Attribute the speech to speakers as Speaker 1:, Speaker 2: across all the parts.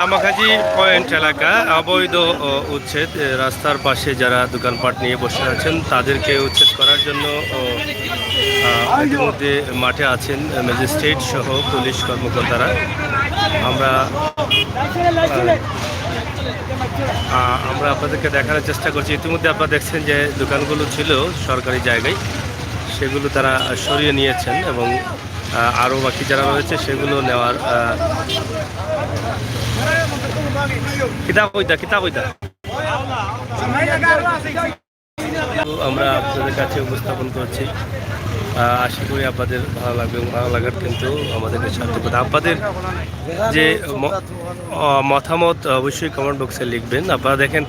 Speaker 1: Lamakazi point এলাকা অবৈধ উচ্ছেদ রাস্তার পাশে যারা দোকানপাট নিয়ে বসে আছেন তাদেরকে উচ্ছেদ করার জন্য ইতিমধ্যে মাঠে আছেন ম্যাজিস্ট্রেট সহ পুলিশ কর্মকর্তারা। আমরা আমরা আপনাদেরকে দেখানোর চেষ্টা করছি। ইতিমধ্যে আপনারা দেখছেন যে দোকানগুলো ছিল সরকারি জায়গায়, সেগুলো তারা সরিয়ে নিয়েছেন এবং আরও বাকি যারা রয়েছে সেগুলো নেওয়ার আমরা আপনাদের কাছে উপস্থাপন করছি। আশা করি আপনাদের ভালো লাগবে এবং ভালো লাগার কিন্তু আমাদেরকে সার্থকতা। আপনাদের যে মতামত অবশ্যই কমেন্ট বক্সে লিখবেন। আপনারা দেখেন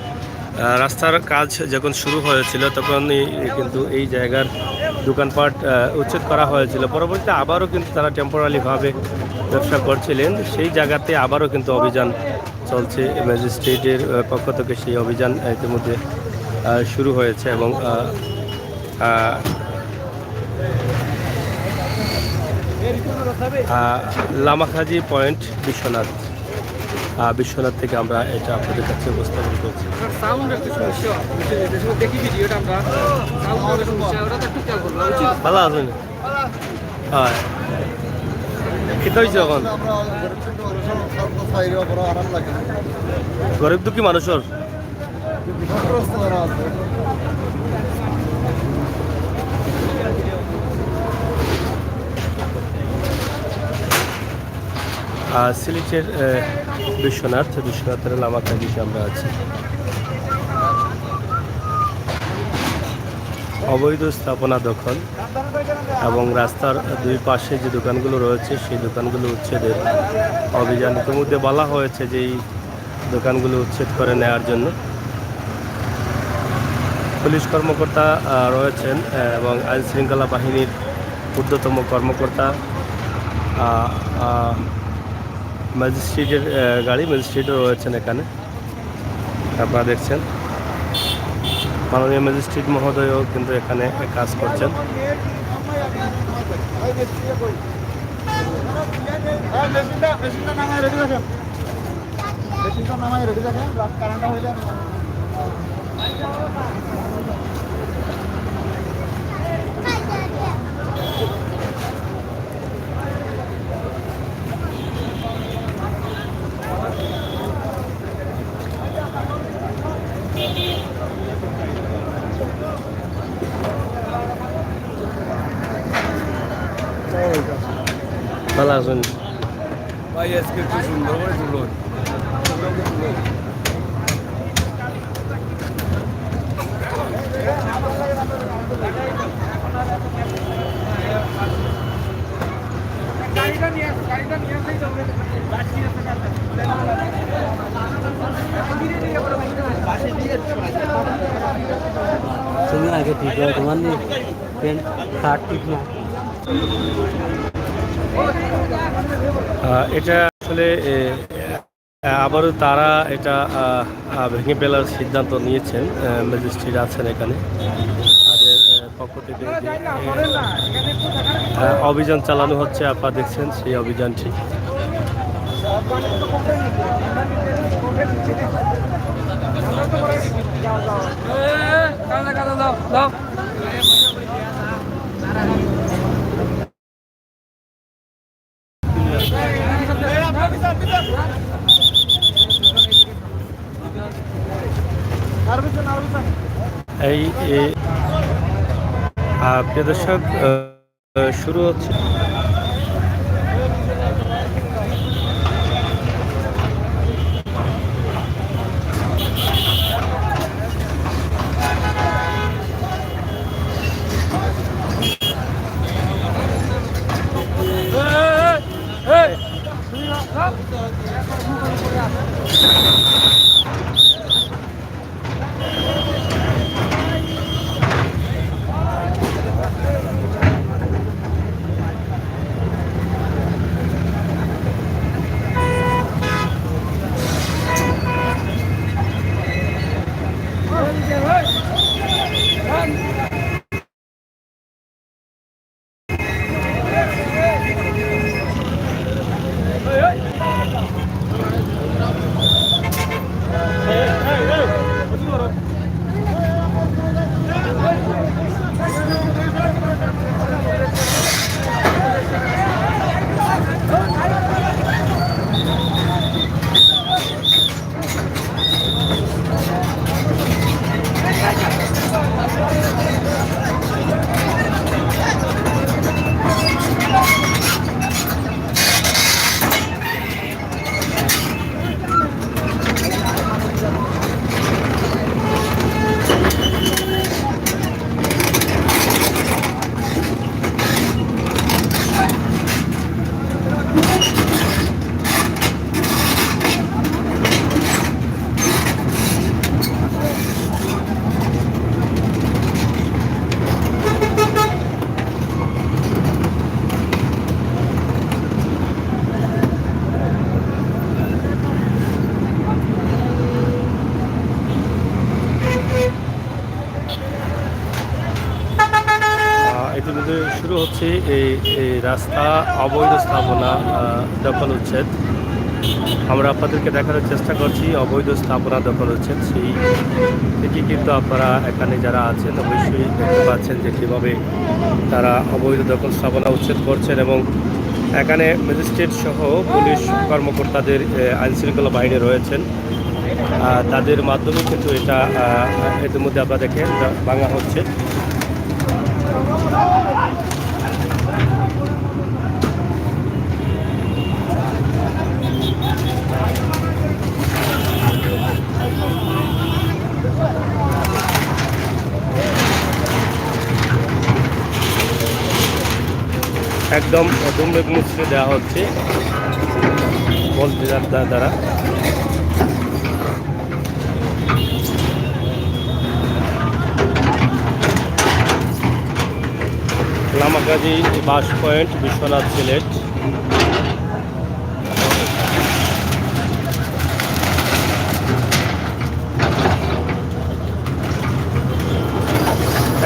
Speaker 1: রাস্তার কাজ যখন শুরু হয়েছিল তখনই কিন্তু এই জায়গার দোকানপাট উচ্ছেদ করা হয়েছিল। পরবর্তীতে আবারও কিন্তু তারা টেম্পোরারিভাবে ব্যবসা করছিলেন। সেই জায়গাতে আবারও কিন্তু অভিযান চলছে। ম্যাজিস্ট্রেটের পক্ষ থেকে সেই অভিযান ইতিমধ্যে শুরু হয়েছে এবং লামাখাজি পয়েন্ট বিশ্বনাথ থেকে আমরা এটা আপনাদের কাছে উপস্থাপন করছি। ভালো আছেন? হ্যাঁ, খেতে হয়েছে এখন গরিব দুঃখী মানুষের সিলেটের বিশ্বনাথের লামাখাজিতে আমরা আছি। অবৈধ স্থাপনা দখল এবং রাস্তার দুই পাশে যে দোকানগুলো রয়েছে সেই দোকানগুলো উচ্ছেদের অভিযান ইতিমধ্যে বলা হয়েছে যে এই দোকানগুলো উচ্ছেদ করে নেওয়ার জন্য। পুলিশ কর্মকর্তা রয়েছেন এবং আইন শৃঙ্খলা বাহিনীর ঊর্ধ্বতম কর্মকর্তা, ম্যাজিস্ট্রেটের ম্যাজিস্ট্রেটও রয়েছেন এখানে। আপনারা দেখছেন মাননীয় ম্যাজিস্ট্রেট মহোদয়ও কিন্তু এখানে কাজ করছেন। ভালো আছেন
Speaker 2: ভাই? আজকে একটু সুন্দর করে তুলুন।
Speaker 3: তুমি আগে ঠিক হয় তোমার প্যান্ট শার্ট ঠিক না।
Speaker 1: এটা আসলে আবারও তারা এটা ভেঙে ফেলার সিদ্ধান্ত নিয়েছেন। ম্যাজিস্ট্রেট আছেন এখানে, তাদের পক্ষ থেকে অভিযান চালানো হচ্ছে। আপনারা দেখছেন সেই অভিযানটি। এই প্রিয় দর্শক, শুরু হচ্ছে শুরু হচ্ছে এই এই রাস্তা অবৈধ স্থাপনা দখল উচ্ছেদ। আমরা আপনাদেরকে দেখানোর চেষ্টা করছি অবৈধ স্থাপনা দখল উচ্ছেদ। সেই থেকে কিন্তু আপনারা এখানে যারা আছেন অবশ্যই দেখতে পাচ্ছেন যে কীভাবে তারা অবৈধ দখল স্থাপনা উচ্ছেদ করছেন এবং এখানে ম্যাজিস্ট্রেট সহ পুলিশ কর্মকর্তাদের আইনশৃঙ্খলা বাহিনী রয়েছেন। তাদের মাধ্যমে কিন্তু এটা এর মধ্যে আপনারা দেখেন ভাঙা হচ্ছে। একদম দুমড়ে মুচড়ে দেওয়া হচ্ছে বলদার দ্বারা। Lamagazi bus point, Bishwanath, Sylhet.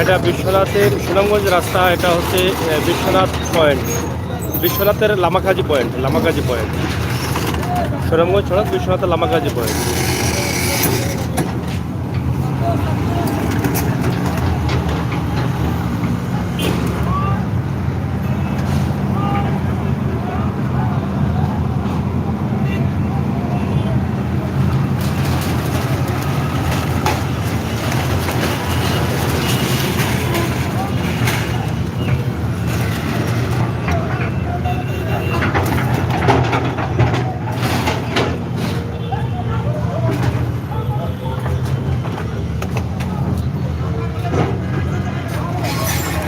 Speaker 1: এটা বিশ্বনাথের সুনামগঞ্জ রাস্তা। এটা হচ্ছে বিশ্বনাথ পয়েন্ট, বিশ্বনাথের লামাগাজী পয়েন্ট, লামাগাজী পয়েন্ট, সুনামগঞ্জ সড়ক বিশ্বনাথের লামাগাজী পয়েন্ট।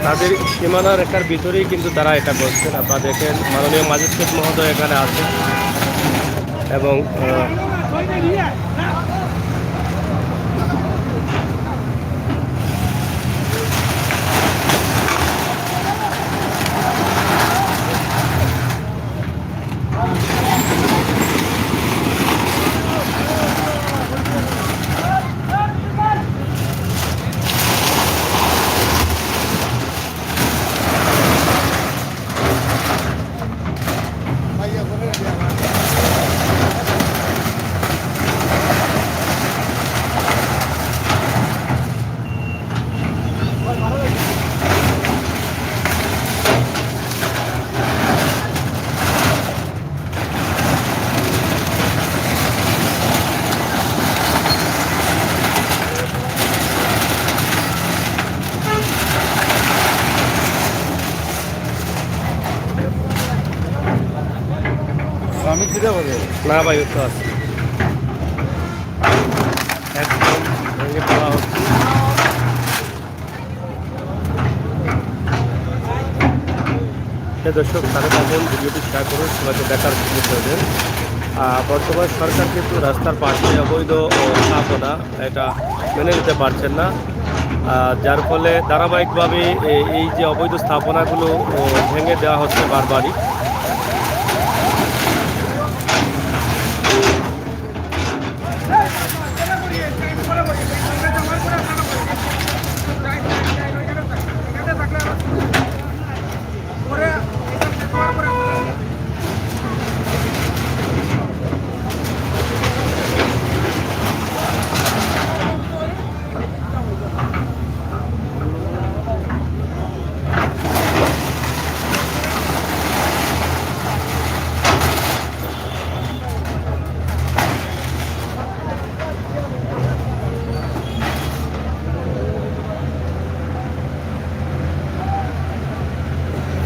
Speaker 1: তাদের সীমানা রেখার ভিতরেই কিন্তু তারা এটা করছেন। আপনারা দেখেন মাননীয় ম্যাজিস্ট্রেট মহোদয় এখানে আছেন এবং
Speaker 2: আমি কিনে বলে
Speaker 1: না ভাই তো আছে একদম ভেঙে পড়া হচ্ছে। দর্শক তারা থাকেন, ভিডিওটি শেয়ার করুন, সবাইকে দেখার সুযোগ করে দেন। বর্তমান সরকার কিন্তু রাস্তার পাশে অবৈধ স্থাপনা এটা মেনে নিতে পারছেন না, যার ফলে ধারাবাহিকভাবে এই যে অবৈধ স্থাপনাগুলো ভেঙে দেওয়া হচ্ছে বারবারই।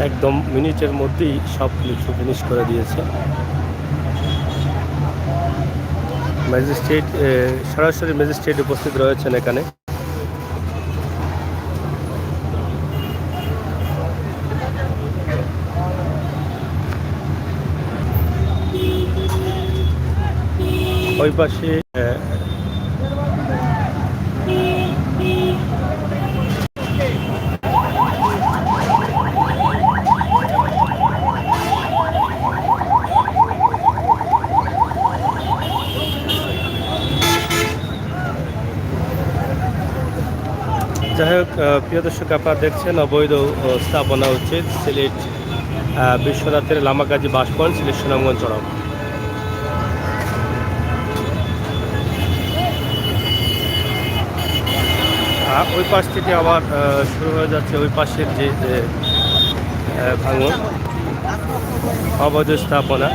Speaker 1: একদম মিনিটের মধ্যেই সব কিছু ফিনিশ করে দিয়েছে ম্যাজিস্ট্রেট। সরাসরি ম্যাজিস্ট্রেট উপস্থিত রয়েছেন এখানে। ওই পাশে যাই হোক প্রিয় দর্শক, আপনারা দেখছেন অবৈধ স্থাপনা হচ্ছে সিলেট বিশ্বনাথের লামাকাজি বাস পয়েন্ট, সিলেট সুনামগঞ্জ সড়ক। ওই পাশ থেকে আবার শুরু হয়ে যাচ্ছে ওই পাশের যে ভাঙন, অবৈধ স্থাপনা।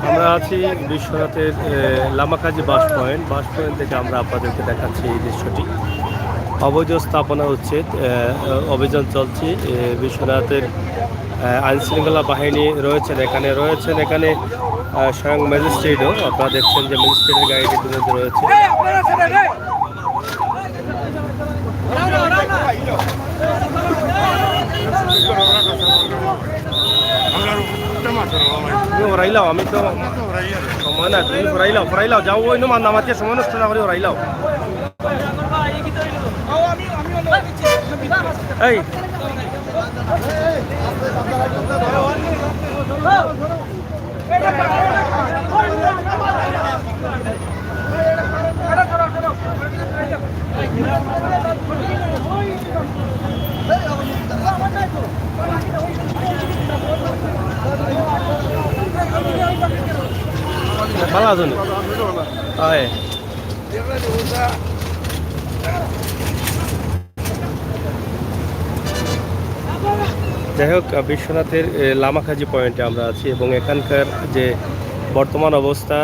Speaker 1: আমরা আছি বিশ্বনাথের লামাকাজি বাস পয়েন্ট থেকে আমরা আপনাদেরকে দেখাচ্ছি এই দৃশ্যটি। অবৈধ স্থাপনা উচ্ছেদ অভিযান চলছে। বিশ্বনাথের আইনশৃঙ্খলা বাহিনী রয়েছেন এখানে স্বয়ং ম্যাজিস্ট্রেটও আপনারা দেখছেন যে ম্যাজিস্ট্রেটের গাড়িটি ইতিমধ্যে রয়েছে। রাইলাও আমি তো সময় না, তুমি ফরাইলাও যাও, ওই মান নামাতে সময় নষ্ট না করে রাইলাও। এই ভালো আছো নি? হয় যাই হোক, বিশ্বনাথের লামাকাজি পয়েন্টে আমরা আছি এবং এখানকার যে বর্তমান অবস্থা,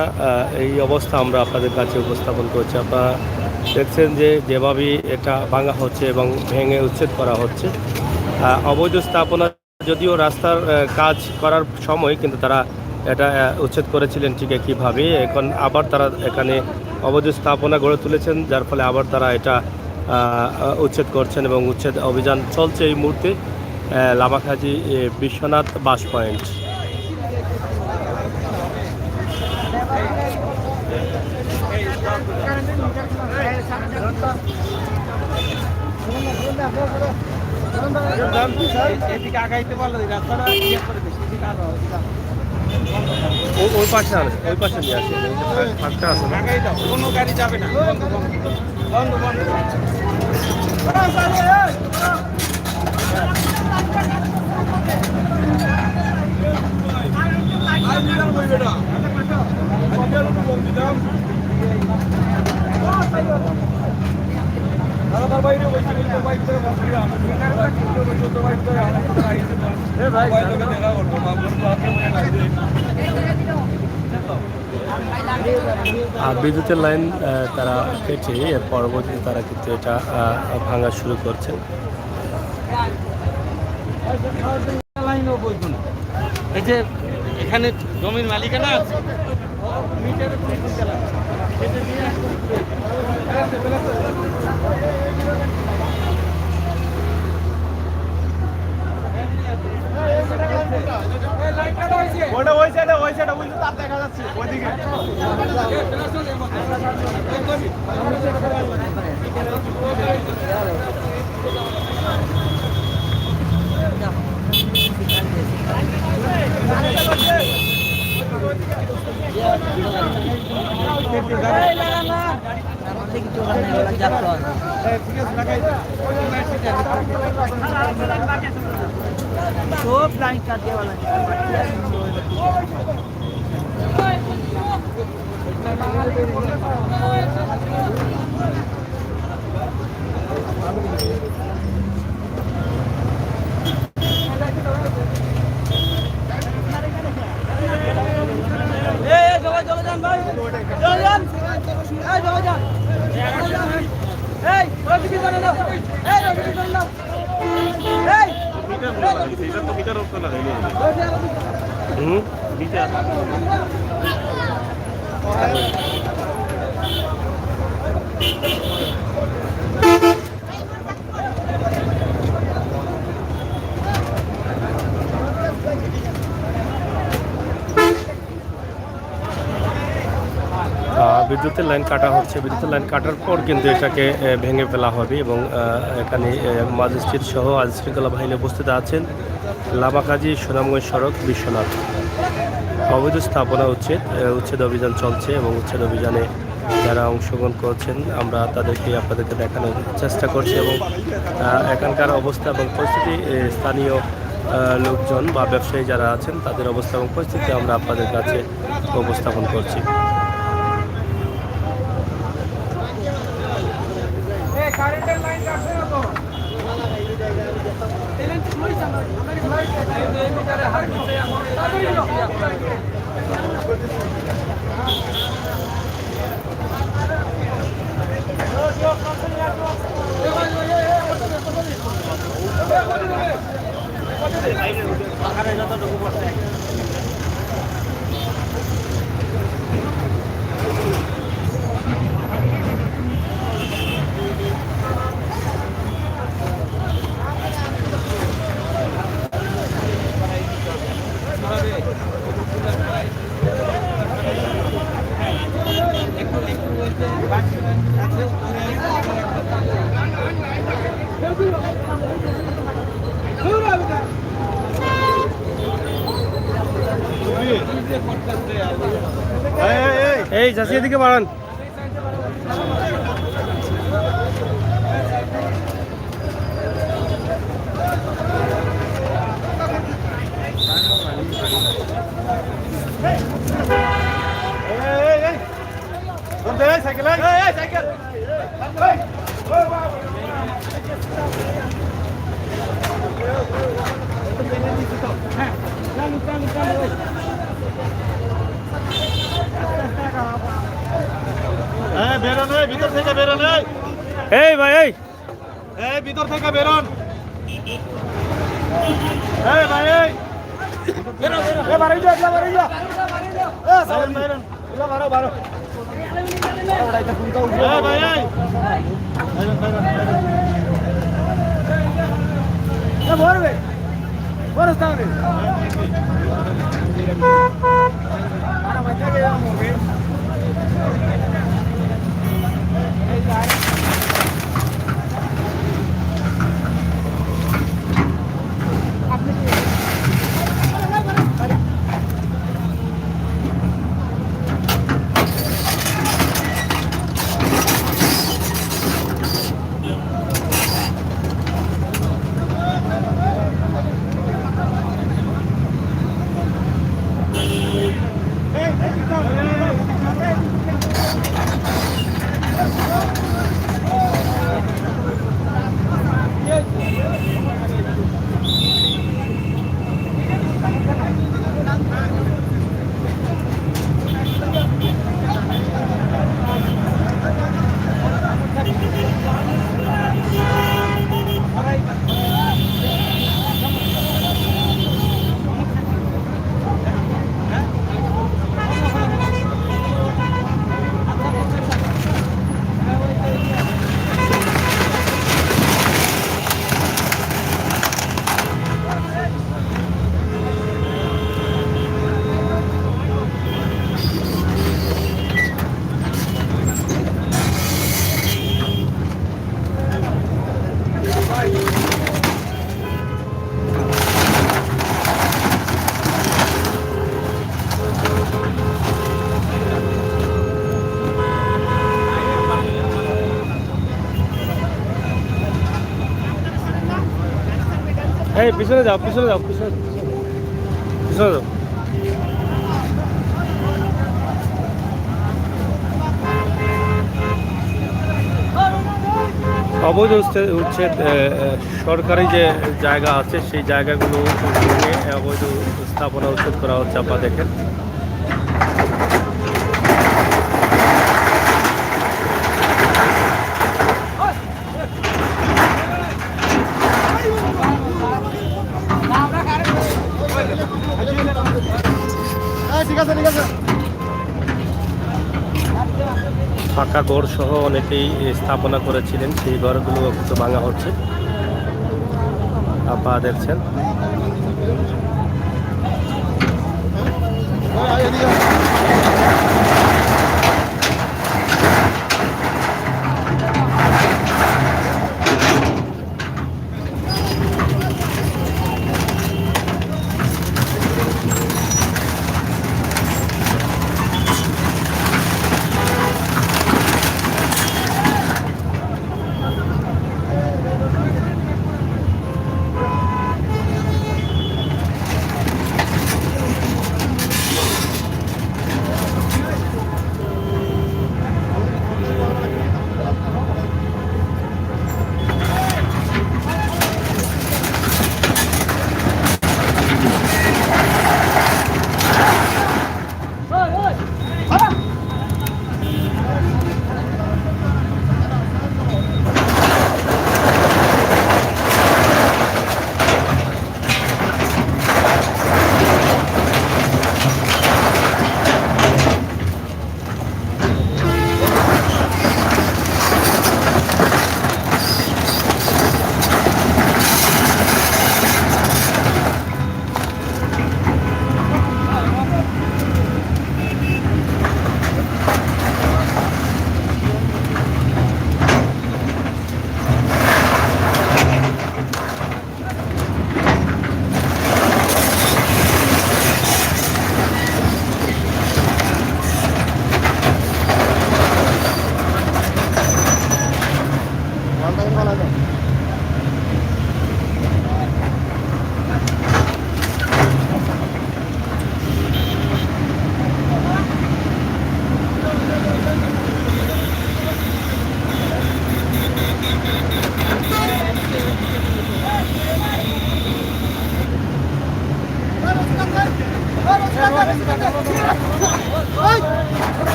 Speaker 1: এই অবস্থা আমরা আপনাদের কাছে উপস্থাপন করছি। আপনারা দেখছেন যে যেভাবে এটা ভাঙা হচ্ছে এবং ভেঙে উচ্ছেদ করা হচ্ছে। অবৈধ স্থাপনা যদিও রাস্তার কাজ করার সময় কিন্তু তারা এটা উচ্ছেদ করেছিলেন ঠিক একইভাবে। এখন আবার তারা এখানে অবৈধ স্থাপনা গড়ে তুলেছেন, যার ফলে আবার তারা এটা উচ্ছেদ করছেন এবং উচ্ছেদ অভিযান চলছে এই মুহূর্তে লামাকাজি বিশ্বনাথ বাস পয়েন্ট। ওই পাশে নিয়ে আসে, ফাঁকটা আছে না, কোনো গাড়ি যাবে না। বিদ্যুতের লাইন তারা কেটে এর পরবর্তীতে তারা কিন্তু এটা ভাঙা শুরু করছেন।
Speaker 3: এই যে এখানে জমির মালিকানা আছে, দেখা যাচ্ছে ওইদিকে। সব লাইন কাটে
Speaker 1: হুম বিদ্যুতের লাইন কাটা হচ্ছে। বিদ্যুতের লাইন কাটার পর কিন্তু এটাকে ভেঙে ফেলা হবে এবং এখানে ম্যাজিস্ট্রেট সহ আইন শৃঙ্খলা বাহিনী উপস্থিত আছেন। লামাকাজি সুনামগঞ্জ সড়ক বিশ্বনাথ অবৈধ স্থাপনা উচ্ছেদ অভিযান চলছে এবং উচ্ছেদ অভিযানে যারা অংশগ্রহণ করছেন আমরা তাদেরকে আপনাদেরকে দেখানোর চেষ্টা করছি এবং এখানকার অবস্থা এবং পরিস্থিতি স্থানীয় লোকজন বা ব্যবসায়ী যারা আছেন তাদের অবস্থা এবং পরিস্থিতি আমরা আপনাদের কাছে উপস্থাপন করছি। এই যাচ্ছি এদিকে বাড়ান।
Speaker 2: বেরোন, ভিতর থেকে বেরোন,
Speaker 1: এই ভাই এই
Speaker 2: ভিতর থেকে বেরোন, ভাই এই বাড়ি যা, বাড়ি যা, বেরোন, বারো বারো, ভাই এই ভরবে বরস তাহলে এই পিছনে যাও, পিছনে যাও, পিছনে পিছনে যাও। অবৈধ উচ্ছেদ সরকারি যে জায়গা আছে সেই জায়গাগুলো ভেঙে অবৈধ স্থাপনা উচ্ছেদ করা হচ্ছে। আপনারা দেখেন
Speaker 4: না
Speaker 2: ফাঁকা ঘর সহ অনেকেই স্থাপনা করেছিলেন, সেই ঘরগুলো কিন্তু ভাঙা হচ্ছে। আপনারা দেখছেন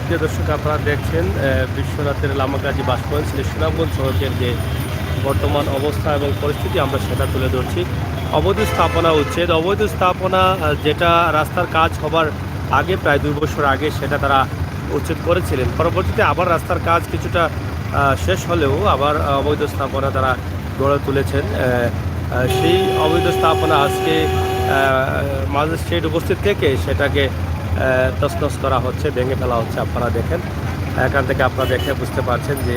Speaker 2: প্রিয় দর্শক, আপনারা দেখছেন বিশ্বনাথের লামাগাজী বাস পয়েন্ট সুনামগঞ্জ সড়কের যে বর্তমান অবস্থা এবং পরিস্থিতি আমরা সেটা তুলে ধরছি। অবৈধ স্থাপনা উচ্ছেদ, অবৈধ স্থাপনা যেটা রাস্তার কাজ হবার আগে প্রায় 2 বছর আগে সেটা তারা উচ্ছেদ করেছিলেন। পরবর্তীতে আবার রাস্তার কাজ কিছুটা শেষ হলেও আবার অবৈধ স্থাপনা তারা গড়ে তুলেছেন। সেই অবৈধ স্থাপনা আজকে ম্যাজিস্ট্রেট উপস্থিত থেকে সেটাকে তছনছ করা হচ্ছে, ভেঙে ফেলা হচ্ছে। আপনারা দেখেন, এখান থেকে আপনারা দেখে বুঝতে পারছেন যে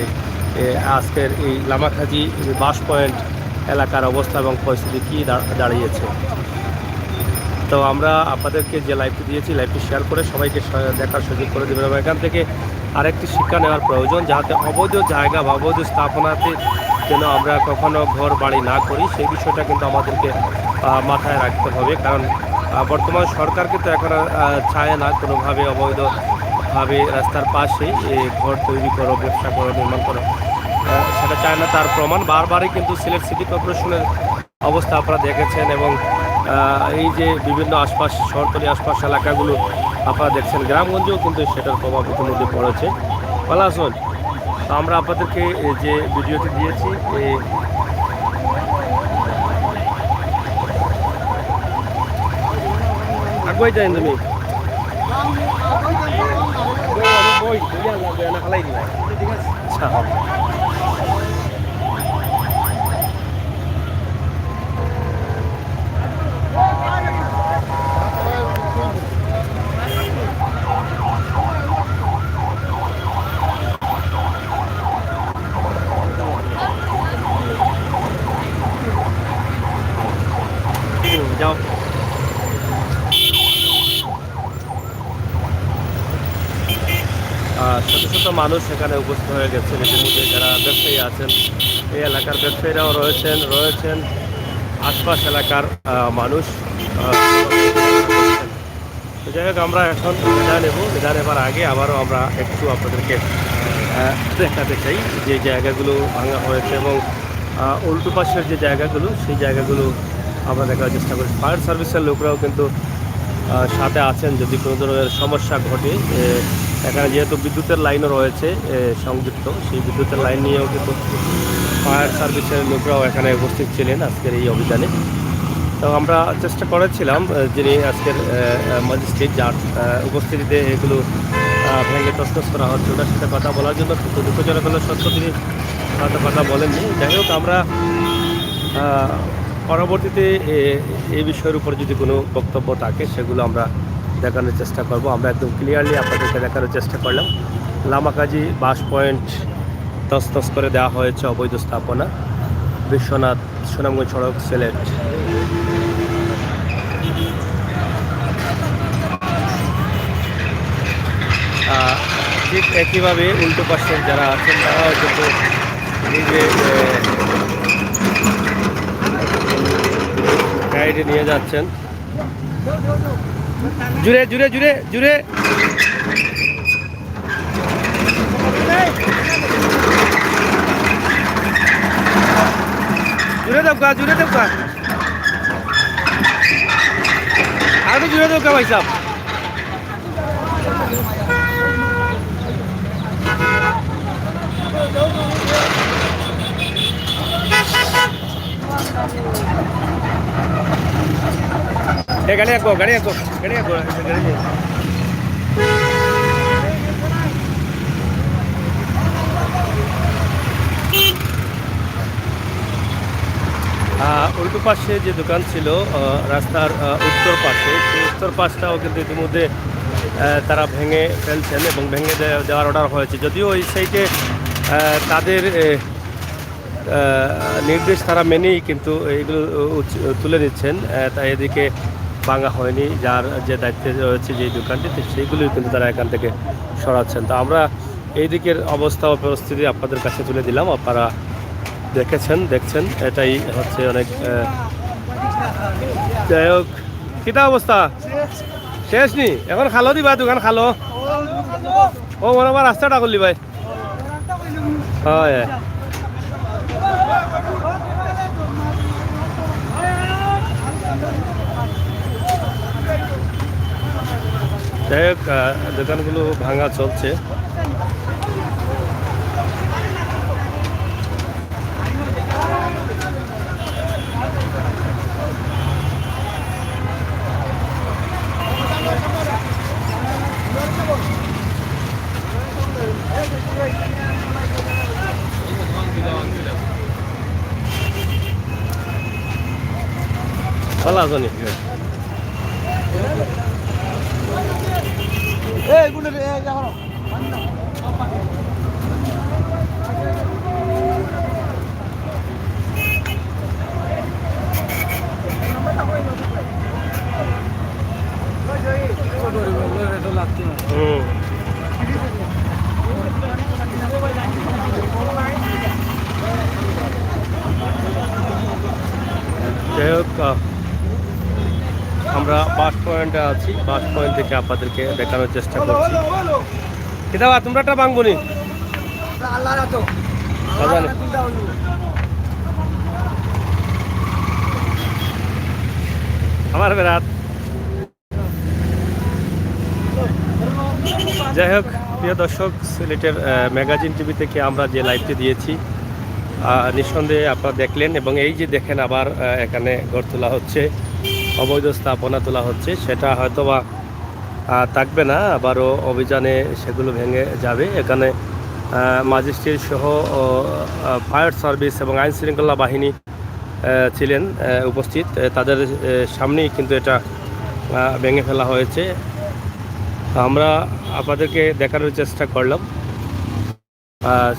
Speaker 2: আজকের এই লামাখাজি বাস পয়েন্ট এলাকার অবস্থা এবং পরিস্থিতি কী দাঁড়িয়েছে। তো আমরা আপনাদেরকে যে লাইভটি দিয়েছি, লাইভটি শেয়ার করে সবাইকে দেখার সুযোগ করে দেবেন এবং এখান থেকে আরেকটি শিক্ষা নেওয়ার প্রয়োজন, যাতে অবৈধ জায়গা বা অবৈধ স্থাপনাতে যেন আমরা কখনো ঘর বাড়ি না করি, সেই বিষয়টা কিন্তু আমাদেরকে মাথায় রাখতে হবে। কারণ বর্তমান সরকার কিন্তু এখন চায় না কোনোভাবে অবৈধভাবে রাস্তার পাশে ঘর তৈরি করো, ব্যবসা করো, নির্মাণ করো, সেটা চায় না। তার প্রমাণ বারবারই কিন্তু সিলেট সিটি কর্পোরেশনের অবস্থা আপনারা দেখেছেন এবং এই যে বিভিন্ন আশপাশ শহরতলি আশপাশ এলাকাগুলো আপনারা দেখছেন, গ্রামগঞ্জেও কিন্তু সেটার প্রভাব ইতিমধ্যে পড়েছে। ভালো আসুন, আমরা আপনাদেরকে যে ভিডিওটি দিয়েছি আগুয়াই যাই তুমি আচ্ছা। যাও। শত শত মানুষ এখানে উপস্থিত হয়ে গেছেন ইতিমধ্যে, যারা ব্যবসায়ী আছেন, এই এলাকার ব্যবসায়ীরাও রয়েছেন আশপাশ এলাকার মানুষ। তো যাই হোক, আমরা এখন বিদায় নেব। বিদায় নেবার আগে আবারও আমরা একটু আপনাদেরকে দেখাতে চাই যে জায়গাগুলো ভাঙা হয়েছে এবং উল্টো পাশের যে জায়গাগুলো, সেই জায়গাগুলো আমরা দেখার চেষ্টা করি। ফায়ার সার্ভিসের লোকরাও কিন্তু সাথে আছেন যদি কোনো ধরনের সমস্যা ঘটে। এখানে যেহেতু বিদ্যুতের লাইনও রয়েছে সংযুক্ত, সেই বিদ্যুতের লাইন নিয়েও কিন্তু ফায়ার সার্ভিসের লোকরাও এখানে উপস্থিত ছিলেন আজকের এই অভিযানে। তো আমরা চেষ্টা করেছিলাম যিনি আজকের ম্যাজিস্ট্রেট, যার উপস্থিতিতে এগুলো ভেঙে তছনছ করা হচ্ছে, ওটার সাথে কথা বলার জন্য কিন্তু দুঃখজনক হলো সত্য তিনি হয়তো কথা বলেননি। যাই হোক, আমরা পরবর্তীতে এই বিষয়ের উপর যদি কোনো বক্তব্য থাকে সেগুলো আমরা দেখানোর চেষ্টা করব। আমরা একদম ক্লিয়ারলি আপনাদেরকে দেখানোর চেষ্টা করলাম। লামাকাজি বাস পয়েন্ট তছনছ করে দেওয়া হয়েছে, অবৈধ স্থাপনা, বিশ্বনাথ সুনামগঞ্জ সড়ক, সিলেট। ঠিক একইভাবে উল্টো পাশের যারা আছেন তারাও কিন্তু নিজে গাড়িটি নিয়ে যাচ্ছেন। জুড়ে জুড়ে জুড়ে জুড়ে জুড়ে দেবকা, জুড়ে দেবকা, আরো জুড়ে দেবকা ভাই সাহেব। গাড়ি আঁকো, গাড়ি আঁকো, গাড়ি আঁকো, গাড়ি। উল্টো পাশে যে দোকান ছিল রাস্তার উত্তর পাশে, সেই উত্তর পাশটাও কিন্তু ইতিমধ্যে তারা ভেঙে ফেলছেন এবং ভেঙে দেওয়ার অর্ডার হয়েছে। যদিও এই সাইডে তাদের নির্দেশ তারা মেনেই কিন্তু এইগুলো তুলে নিচ্ছেন, তাই এদিকে ভাঙা হয়নি। যার যে দায়িত্বে রয়েছে যে দোকানটিতে, সেইগুলোই কিন্তু তারা এখান থেকে সরাচ্ছেন। তো আমরা এই দিকের অবস্থা ও পরিস্থিতি আপনাদের কাছে তুলে দিলাম, আপনারা দেখছেন, এটাই হচ্ছে অনেক। যাই হোক, কিতা অবস্থা শেষ নি? এখন খালো দিবা দোকান, খালো ও মনে আমার রাস্তাটা করলি ভাই। হয় যাই হোক, দোকানগুলো ভাঙা চলছে। ভালো আছো নি? যাই হোক, আমরা বাস পয়েন্টে আছি, বাস পয়েন্ট থেকে আপনাদেরকে দেখানোর চেষ্টা করছি। কিতা তোমরা একটা বাংবনি আমার বেড়াত। যাই হোক, প্রিয় দর্শক, সিলেটের ম্যাগাজিন টিভি থেকে আমরা যে লাইভটি দিয়েছি নিঃসন্দেহে আপনারা দেখলেন, এবং এই যে দেখেন আবার এখানে ঘর তোলা হচ্ছে, অবৈধ স্থাপনা তোলা হচ্ছে, সেটা হয়তোবা থাকবে না, আবারও অভিযানে সেগুলো ভেঙে যাবে। এখানে ম্যাজিস্ট্রেট সহ ফায়ার সার্ভিস এবং আইন শৃঙ্খলা বাহিনী ছিলেন উপস্থিত, তাদের সামনেই কিন্তু এটা ভেঙে ফেলা হয়েছে। আমরা আপনাদেরকে দেখানোর চেষ্টা করলাম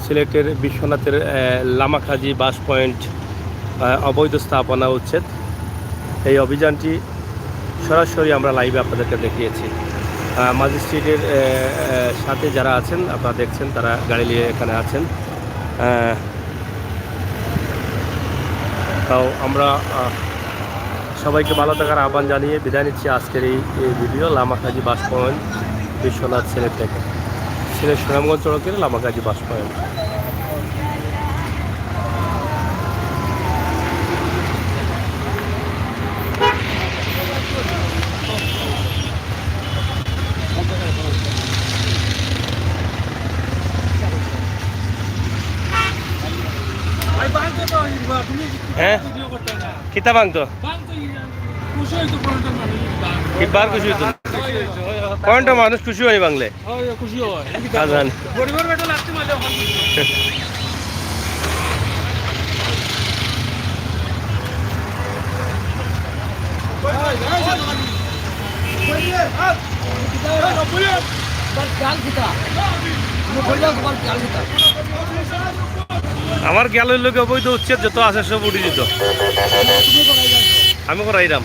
Speaker 2: সিলেটের বিশ্বনাথের লামাকাজি বাস পয়েন্ট অবৈধ স্থাপনা উচ্ছেদ। এই অভিযানটি সরাসরি আমরা লাইভে আপনাদেরকে দেখিয়েছি। ম্যাজিস্ট্রেটের সাথে যারা আছেন আপনারা দেখছেন, তারা গাড়ি নিয়ে এখানে আছেন। তাও আমরা সবাইকে ভালো থাকার আহ্বান জানিয়ে বিদায় নিচ্ছি আজকের এই ভিডিও লামাকাজি বাস পয়েন্ট, বিশ্বনাথ সিলেট থেকে। সিলেট সুনামগঞ্জ সড়কের লামাকাজি বাস পয়েন্ট। হ্যাঁ কিতা বাংতো কিবার খুশি হইতো কোনটা মানুষ খুশি হয় বাংলে জানি আমার গেলের লোক অবৈধ উচ্ছেদ যত আছে সব উঠে যেত, আমি করাইরাম।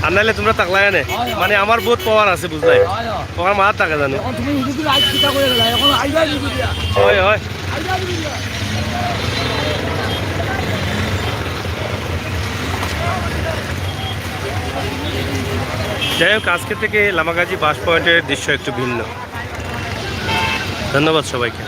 Speaker 2: আর নাইলে তোমরা তাকলাই আনে, মানে আমার বহুত পাওয়ার আছে বুঝলাই, তোমার মার টাকা জানো। হয় হয় যাই হোক, আজকে থেকে লামাকাজি বাস পয়েন্টের দৃশ্য একটু ভিন্ন। ধন্যবাদ সবাইকে।